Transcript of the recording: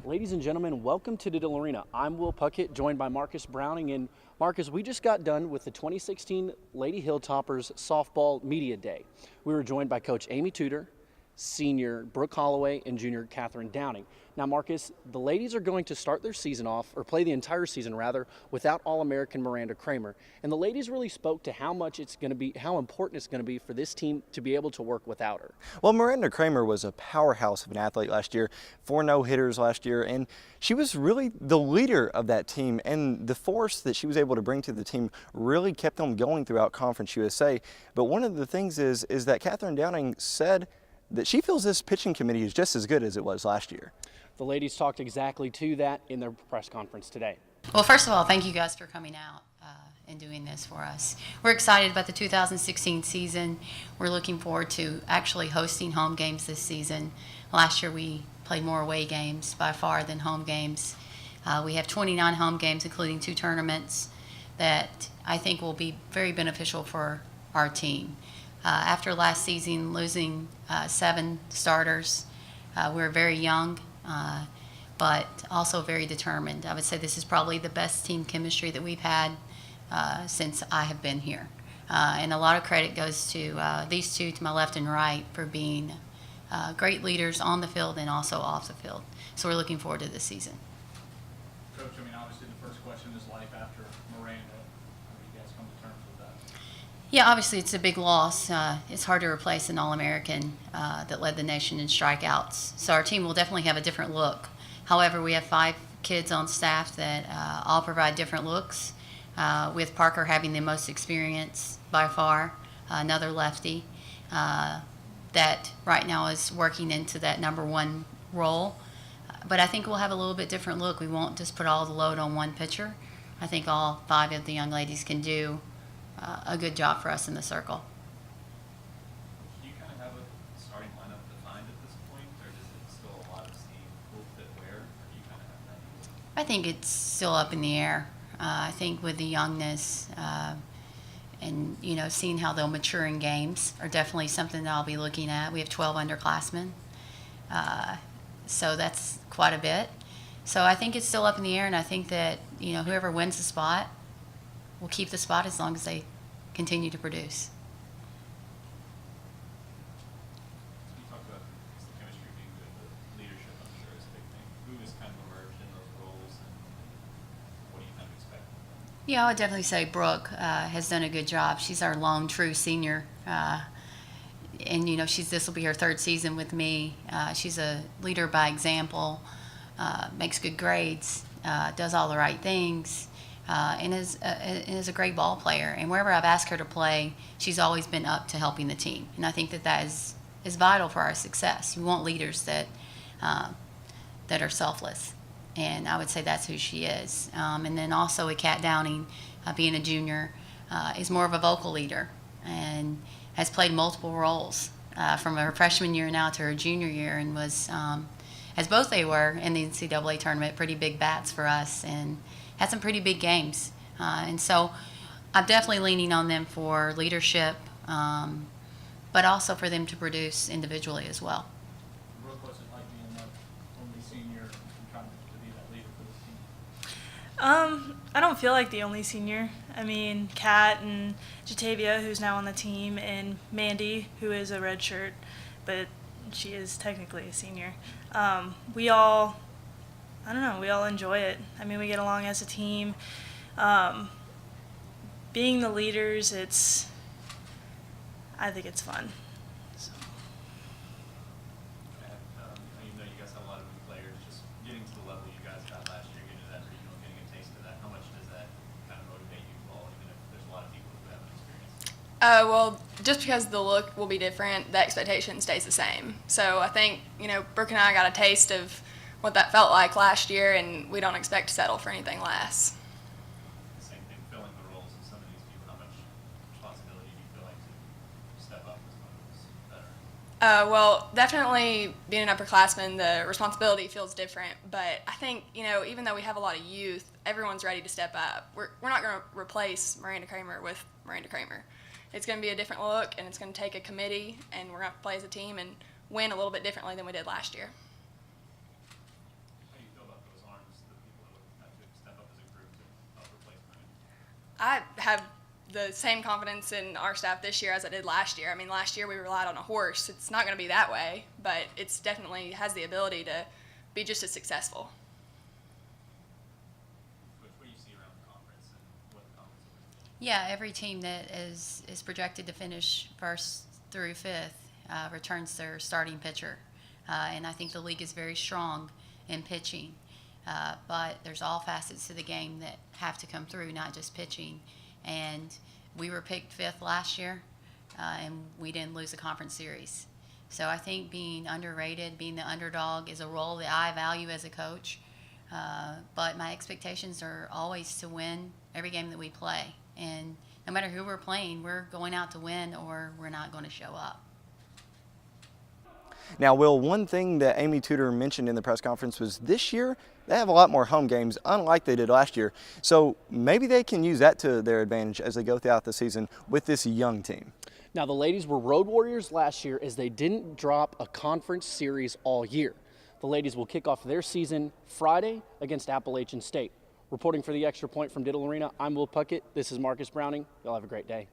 Ladies and gentlemen, welcome to Diddle Arena. I'm Will Puckett, joined by Marcus Browning. And Marcus, we just got done with the 2016 Lady Hilltoppers Softball Media Day. We were joined by Coach Amy Tudor, senior Brooke Holloway, and junior Catherine Downing. Now, Marcus, the ladies are going to start their season off, or play the entire season rather, without All-American Miranda Kramer. And the ladies really spoke to how important it's going to be for this team to be able to work without her. Well, Miranda Kramer was a powerhouse of an athlete last year, 4 no-hitters last year, and she was really the leader of that team, and the force that she was able to bring to the team really kept them going throughout Conference USA. But one of the things is that Catherine Downing said that she feels this pitching committee is just as good as it was last year. The ladies talked exactly to that in their press conference today. Well, first of all, thank you guys for coming out and doing this for us. We're excited about the 2016 season. We're looking forward to actually hosting home games this season. Last year we played more away games by far than home games. We have 29 home games, including 2 tournaments, that I think will be very beneficial for our team. After last season losing 7 starters, we're very young, but also very determined. I would say this is probably the best team chemistry that we've had since I have been here. And a lot of credit goes to these two to my left and right for being great leaders on the field and also off the field. So we're looking forward to this season. Coach, I mean, obviously the first question is life after Miranda. How do you guys come to terms with that? Yeah, obviously it's a big loss. It's hard to replace an All-American that led the nation in strikeouts. So our team will definitely have a different look. However, we have 5 kids on staff that all provide different looks, with Parker having the most experience by far, another lefty that right now is working into that #1 role. But I think we'll have a little bit different look. We won't just put all the load on one pitcher. I think all 5 of the young ladies can do a good job for us in the circle. Do you kind of have a starting lineup defined at this point, or is it still a lot of steam, who'll fit where, or do you kind of have that? I think it's still up in the air. I think with the youngness and seeing how they'll mature in games are definitely something that I'll be looking at. We have 12 underclassmen, so that's quite a bit. So I think it's still up in the air, and I think that whoever wins the spot will keep the spot as long as they continue to produce. You talked about the chemistry being good, but leadership, I'm sure, is a big thing. Who has kind of emerged in those roles, and what do you kind of expect from them? Yeah, I would definitely say Brooke has done a good job. She's our lone true senior, and this will be her 3rd season with me. She's a leader by example, makes good grades, does all the right things. And is a great ball player. And wherever I've asked her to play, she's always been up to helping the team. And I think that is vital for our success. We want leaders that are selfless. And I would say that's who she is. And then also with Kat Downing, being a junior, is more of a vocal leader and has played multiple roles from her freshman year now to her junior year, and was, as both they were in the NCAA tournament, pretty big bats for us, and had some pretty big games. And so I'm definitely leaning on them for leadership, but also for them to produce individually as well. Brooke, what's it like being the only senior and trying to be that leader for this team? I don't feel like the only senior. I mean, Kat and Jatavia, who's now on the team, and Mandy, who is a red shirt, but she is technically a senior. We all enjoy it. I mean, we get along as a team. Being the leaders, I think it's fun. So. You guys have a lot of new players. Just getting to the level you guys got last year, getting to that regional, getting a taste of that, how much does that kind of motivate you all, even if there's a lot of people who haven't experienced it? Well, just because the look will be different, the expectation stays the same. So I think, Brooke and I got a taste of what that felt like last year, and we don't expect to settle for anything less. Same thing, filling the roles of some of these people. How much responsibility do you feel like to step up as one of those veterans? Well, definitely being an upperclassman, the responsibility feels different. But I think, even though we have a lot of youth, everyone's ready to step up. We're not going to replace Miranda Kramer with Miranda Kramer. It's going to be a different look, and it's going to take a committee, and we're going to have to play as a team and win a little bit differently than we did last year. How do you feel I have the same confidence in our staff this year as I did last year. I mean, last year we relied on a horse. It's not going to be that way, but it's definitely has the ability to be just as successful. What do you see around the conference and what the conference is? Yeah, every team that is projected to finish first through fifth returns their starting pitcher. And I think the league is very strong in pitching. But there's all facets to the game that have to come through, not just pitching. And we were picked fifth last year, and we didn't lose a conference series. So I think being underrated, being the underdog is a role that I value as a coach. But my expectations are always to win every game that we play. And no matter who we're playing, we're going out to win or we're not going to show up. Now, Will, one thing that Amy Tudor mentioned in the press conference was this year they have a lot more home games, unlike they did last year. So maybe they can use that to their advantage as they go throughout the season with this young team. Now, the ladies were road warriors last year as they didn't drop a conference series all year. The ladies will kick off their season Friday against Appalachian State. Reporting for the Extra Point from Diddle Arena, I'm Will Puckett. This is Marcus Browning. Y'all have a great day.